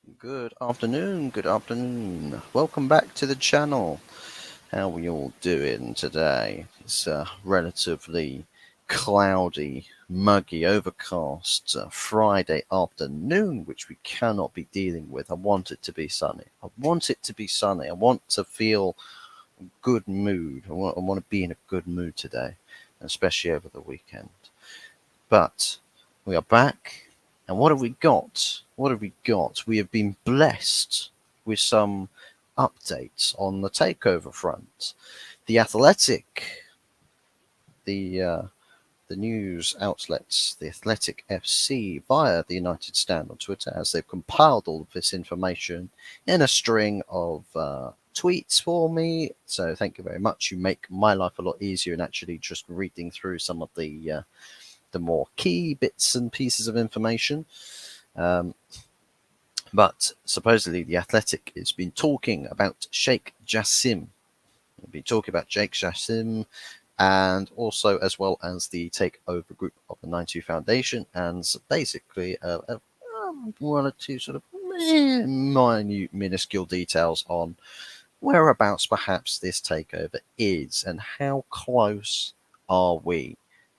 Good afternoon, good afternoon. Welcome back to the channel. How are we all doing today? It's a relatively cloudy, muggy, overcast Friday afternoon, which we cannot be dealing with. I want it to be sunny. I want it to be sunny. I want to feel good mood. I want to be in a good mood today, especially over the weekend. But we are back, and what have we got? What have we got? We have been blessed with some updates on the takeover front. The Athletic, the uh, the news outlets, the Athletic FC, via the United Stand on Twitter, as they've compiled all of this information in a string of tweets for me. So thank you very much. You make my life a lot easier in actually just reading through some of the more key bits and pieces of information. Um, but supposedly, the Athletic has been talking about Sheikh Jassim. They've been talking about Sheikh Jassim, and also as well as the Takeover group of the 92 Foundation, and basically one or two sort of minute, minuscule details on whereabouts perhaps this takeover is and how close are we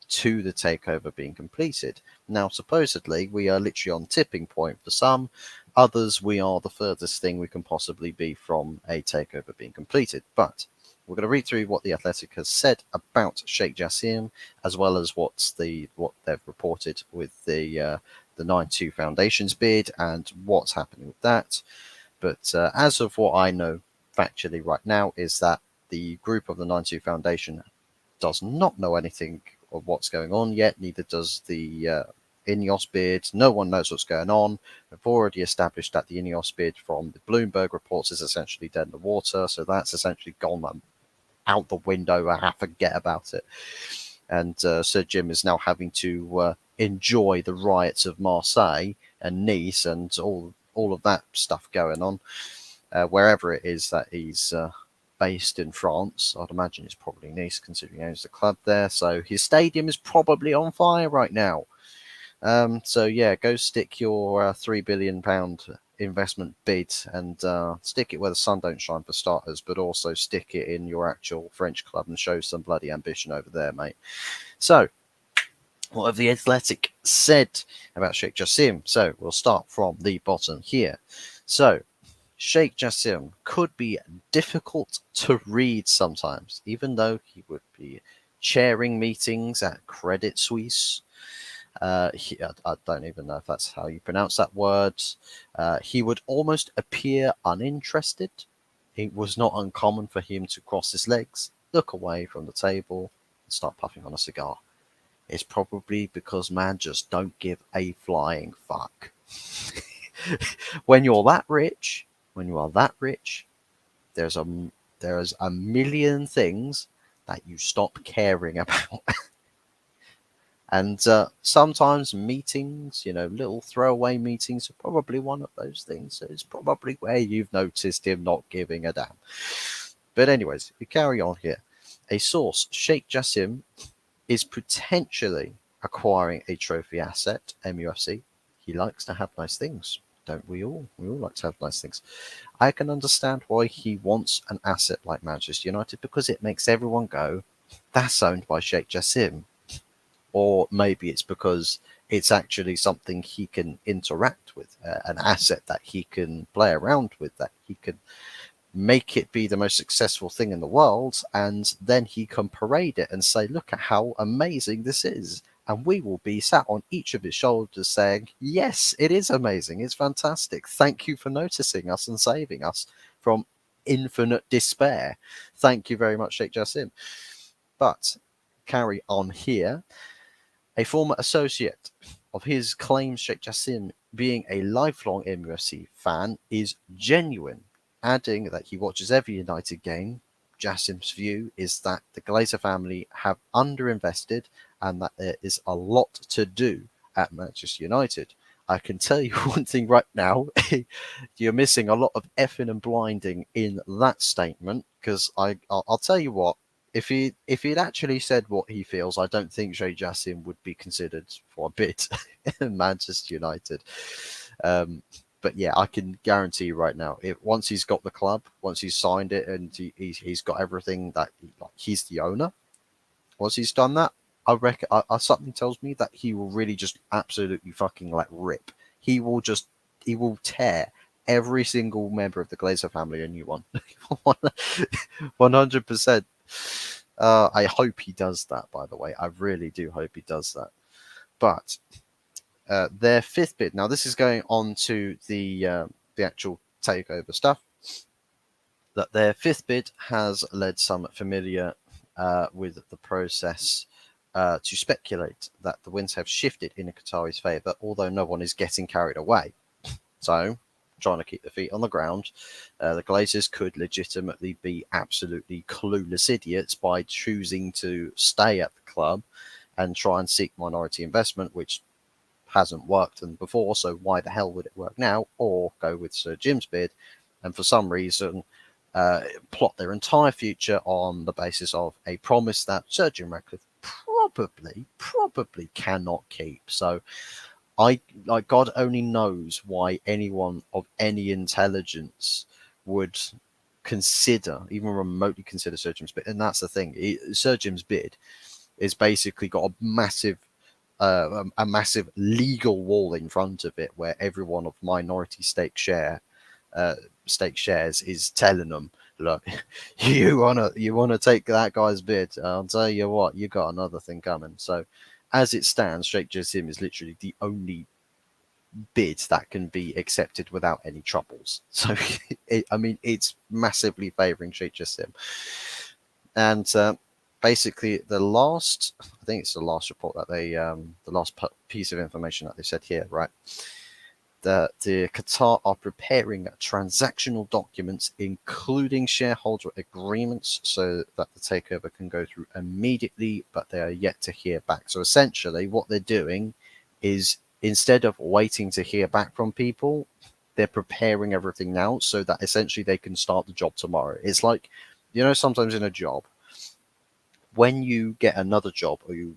to the takeover being completed. Now, supposedly, we are literally on tipping point for some. Others, we are the furthest thing we can possibly be from a takeover being completed. But we're going to read through what the Athletic has said about Sheikh Jassim, as well as what they've reported with the 9-2 Foundation's bid and what's happening with that. But as of what I know factually right now, is that the group of the 9-2 Foundation does not know anything of what's going on yet, neither does the INEOS bid. No one knows what's going on. We've already established that the INEOS bid from the Bloomberg reports is essentially dead in the water, so that's essentially gone out the window. I forget about it. And Sir Jim is now having to enjoy the riots of Marseille and Nice and all of that stuff going on, wherever it is that he's based in France. I'd imagine it's probably Nice, considering he owns the club there. So his stadium is probably on fire right now. So yeah, go stick your £3 billion investment bid and stick it where the sun don't shine for starters, but also stick it in your actual French club and show some bloody ambition over there, mate. So what have the Athletic said about Sheikh Jassim? So we'll start from the bottom here. So Sheikh Jassim could be difficult to read sometimes, even though he would be chairing meetings at Credit Suisse. I don't even know if that's how you pronounce that word. He would almost appear uninterested. It was not uncommon for him to cross his legs, look away from the table, and start puffing on a cigar. It's probably because man just don't give a flying fuck. When you're that rich, when you are that rich, there's a million things that you stop caring about. And sometimes meetings, little throwaway meetings are probably one of those things. So it's probably where you've noticed him not giving a damn. But anyways, we carry on here. A source, Sheikh Jassim, is potentially acquiring a trophy asset, MUFC. He likes to have nice things, don't we all? We all like to have nice things. I can understand why he wants an asset like Manchester United, because it makes everyone go, that's owned by Sheikh Jassim. Or maybe it's because it's actually something he can interact with, an asset that he can play around with, that he can make it be the most successful thing in the world, and then he can parade it and say, look at how amazing this is. And we will be sat on each of his shoulders saying, yes, it is amazing. It's fantastic. Thank you for noticing us and saving us from infinite despair. Thank you very much, Sheikh Jassim. But carry on here. A former associate of his claims Sheikh Jassim being a lifelong MUFC fan is genuine, adding that he watches every United game. Jassim's view is that the Glazer family have underinvested and that there is a lot to do at Manchester United. I can tell you one thing right now, you're missing a lot of effing and blinding in that statement, because I'll tell you what, if he'd actually said what he feels, I don't think Jay Jassim would be considered for a bid in Manchester United. Um, But yeah, I can guarantee you right now, if once he's got the club, once he's signed it, and he's got everything that like he's the owner. Once he's done that, I reckon something tells me that he will really just absolutely fucking like rip. He will just he will tear every single member of the Glazer family a new one. 100%. I hope he does that, by the way. I really do hope he does that. But their fifth bid. Now, this is going on to the actual takeover stuff. That their fifth bid has led some familiar with the process to speculate that the winds have shifted in Qatari's favour, although no one is getting carried away. So, trying to keep their feet on the ground, the Glazers could legitimately be absolutely clueless idiots by choosing to stay at the club and try and seek minority investment, which hasn't worked them before, so why the hell would it work now? Or go with Sir Jim's bid, and for some reason plot their entire future on the basis of a promise that Sir Jim Ratcliffe probably cannot keep. So I like God only knows why anyone of any intelligence would consider, even remotely consider Sir Jim's bid. And that's the thing. Sir Jim's bid is basically got a massive legal wall in front of it where everyone of minority stake shares is telling them, look, you wanna take that guy's bid. I'll tell you what, you got another thing coming. So as it stands, Sheikh Jassim is literally the only bid that can be accepted without any troubles. So I mean, it's massively favouring Sheikh Jassim. And basically, I think it's the last report that the last piece of information that they said here, right? That the Qatar are preparing transactional documents, including shareholder agreements, so that the takeover can go through immediately, but they are yet to hear back. So essentially, what they're doing is instead of waiting to hear back from people, they're preparing everything now so that essentially they can start the job tomorrow. It's like, sometimes in a job, when you get another job or you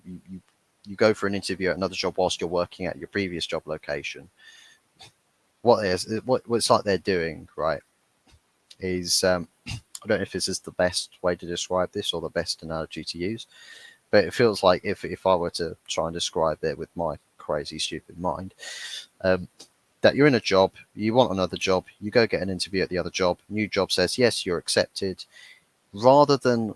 go for an interview at another job whilst you're working at your previous job location, what it's like they're doing, right, is I don't know if this is the best way to describe this or the best analogy to use, but it feels like if I were to try and describe it with my crazy, stupid mind, that you're in a job, you want another job, you go get an interview at the other job, new job says, yes, you're accepted. Rather than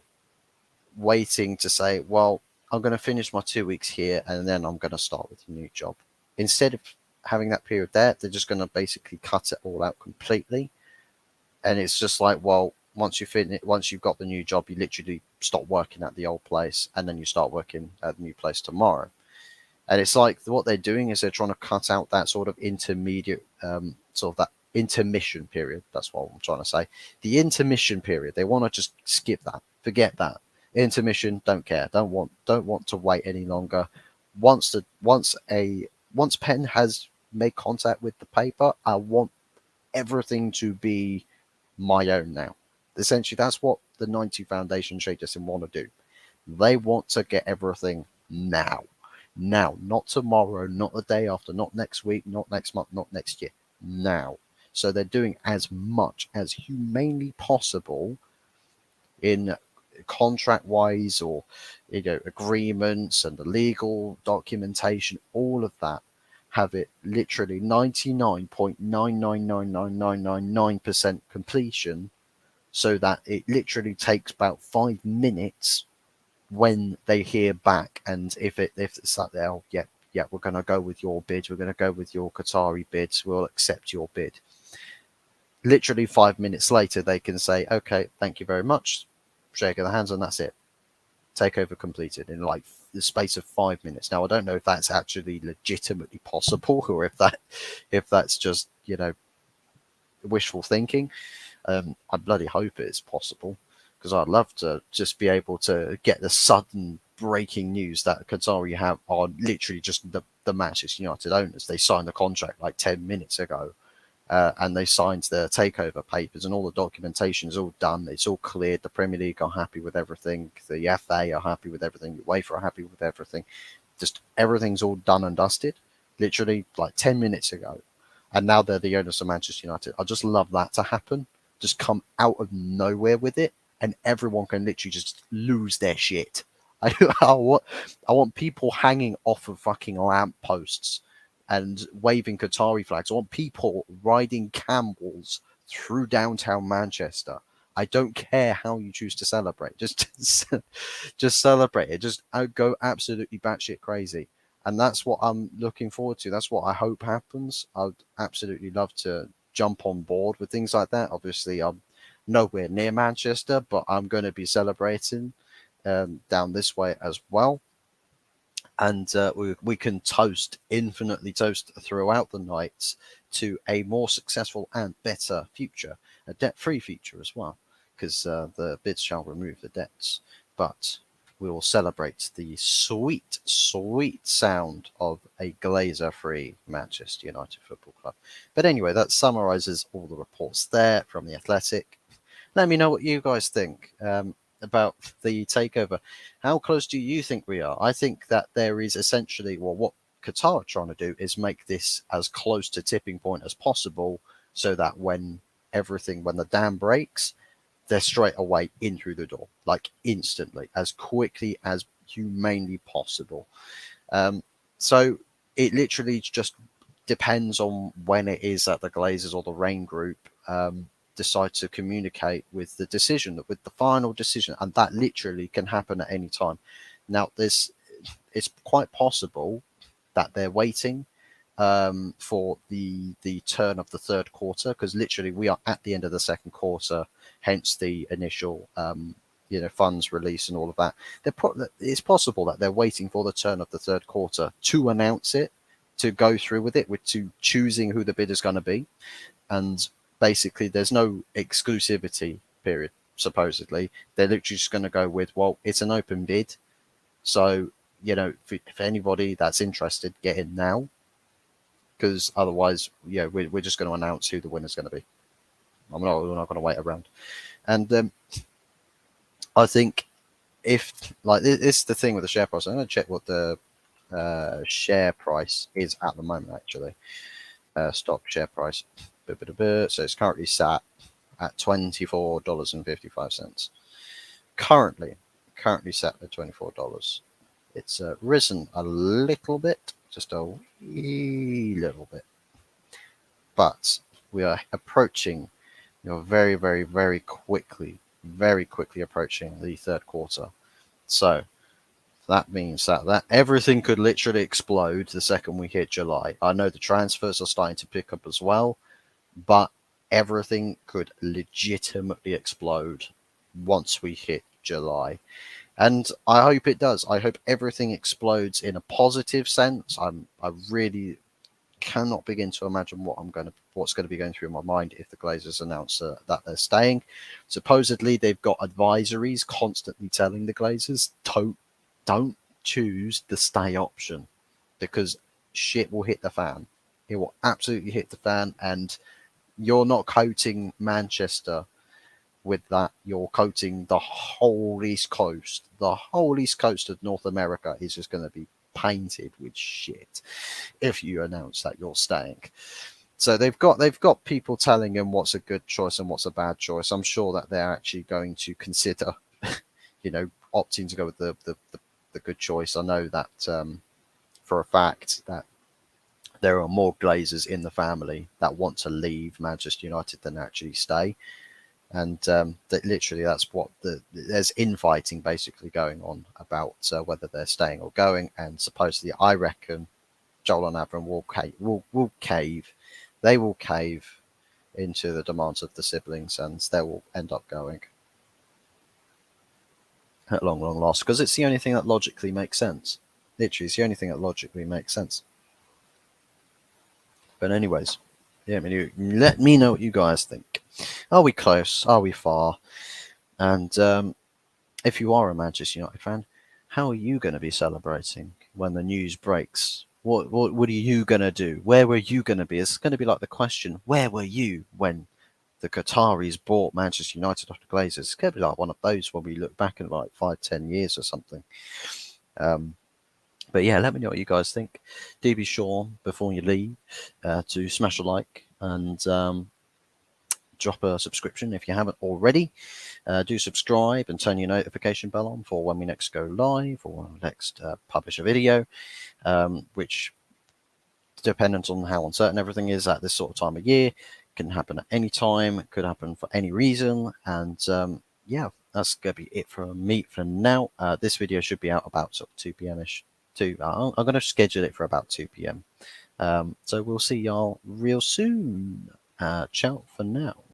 waiting to say, well, I'm going to finish my 2 weeks here and then I'm going to start with a new job. Instead of having that period there, they're just going to basically cut it all out completely. And it's just like, well, once you've got the new job, you literally stop working at the old place and then you start working at the new place tomorrow. And it's like what they're doing is they're trying to cut out that sort of intermediate, sort of that intermission period. That's what I'm trying to say. The intermission period, they want to just skip that, forget that. Intermission, don't care, don't want to wait any longer. Once pen has made contact with the paper, I want everything to be my own now. Essentially, that's what the 90 Foundation traders want to do. They want to get everything now. Now, not tomorrow, not the day after, not next week, not next month, not next year. Now. So they're doing as much as humanely possible in contract wise or agreements and the legal documentation, all of that, have it literally 99.9999999% completion, so that it literally takes about 5 minutes when they hear back. And if it's like, oh yeah, we're going to go with your bid, we're going to go with your Qatari bids, we'll accept your bid. Literally 5 minutes later, they can say, okay, thank you very much, shake of the hands, and that's it. Takeover completed in like the space of 5 minutes. Now, I don't know if that's actually legitimately possible or if that's just wishful thinking. I bloody hope it's possible, because I'd love to just be able to get the sudden breaking news that Qatari are literally just the Manchester United owners. They signed the contract like 10 minutes ago. And they signed the takeover papers and all the documentation is all done. It's all cleared. The Premier League are happy with everything. The FA are happy with everything. The UEFA are happy with everything. Just everything's all done and dusted. Literally like 10 minutes ago. and now they're the owners of Manchester United. I just love that to happen. Just come out of nowhere with it, and everyone can literally just lose their shit. I, I want, I want people hanging off of fucking lampposts and waving Qatari flags. I want people riding camels through downtown Manchester. I don't care how you choose to celebrate. Just celebrate it. Just go absolutely batshit crazy. And that's what I'm looking forward to. That's what I hope happens. I'd absolutely love to jump on board with things like that. Obviously, I'm nowhere near Manchester, but I'm going to be celebrating down this way as well. And we can infinitely toast throughout the nights to a more successful and better future, a debt-free future as well, because the bids shall remove the debts. But we will celebrate the sweet, sweet sound of a Glazer-free Manchester United Football Club. But anyway, that summarises all the reports there from the Athletic. Let me know what you guys think about the takeover. How close do you think we are? I think that there is essentially, well, what Qatar are trying to do is make this as close to tipping point as possible, so that when the dam breaks, they're straight away in through the door, like instantly, as quickly as humanly possible. So it literally just depends on when it is that the Glazers or the Rain Group decide to communicate with with the final decision, and that literally can happen at any time. Now, it's quite possible that they're waiting for the turn of the third quarter, because literally we are at the end of the second quarter, hence the initial funds release and all of that. It's possible that they're waiting for the turn of the third quarter to announce it, to go through with it, to choosing who the bidder's going to be. And basically there's no exclusivity period, supposedly. They're literally just going to go with, well, it's an open bid, so if anybody that's interested, get in now, because otherwise we're just going to announce who the winner's going to be. We're not going to wait around. And I think, if like this is the thing with the share price, I'm going to check what the share price is at the moment, actually. Stock share price. So it's currently sat at $24.55. Currently sat at $24. It's risen a little bit, just a wee little bit, but we are approaching, very, very, very quickly approaching the third quarter. So that means that everything could literally explode the second we hit July. I know the transfers are starting to pick up as well, but everything could legitimately explode once we hit July. And I hope it does. I hope everything explodes in a positive sense. I really cannot begin to imagine what's going to be going through my mind if the Glazers announce that they're staying. Supposedly, they've got advisories constantly telling the Glazers, don't choose the stay option, because shit will hit the fan. It will absolutely hit the fan, and you're not coating Manchester with that. You're coating the whole East Coast. The whole East Coast of North America is just going to be painted with shit if you announce that you're staying. So they've got people telling them what's a good choice and what's a bad choice. I'm sure that they're actually going to consider, opting to go with the good choice. I know that for a fact that there are more Glazers in the family that want to leave Manchester United than actually stay. And that's what there's infighting basically going on about whether they're staying or going. And supposedly, I reckon Joel and Avram will cave. They will cave into the demands of the siblings, and they will end up going at long, long last, because it's the only thing that logically makes sense. Literally, it's the only thing that logically makes sense. But anyways, yeah, let me know what you guys think. Are we close? Are we far? And if you are a Manchester United fan, how are you going to be celebrating when the news breaks? What are you going to do? Where were you going to be? It's going to be like the question, where were you when the Qataris bought Manchester United off the Glazers? It's going to be like one of those when we look back in like 5-10 years or something. But But yeah, let me know what you guys think. Do be sure before you leave to smash a like and drop a subscription if you haven't already. Do subscribe and turn your notification bell on for when we next go live or next publish a video, which, dependent on how uncertain everything is at this sort of time of year, can happen at any time. It could happen for any reason. And yeah, that's going to be it from me for now. This video should be out about sort of 2 p.m.-ish. I'm going to schedule it for about 2 p.m. So we'll see y'all real soon. Ciao for now.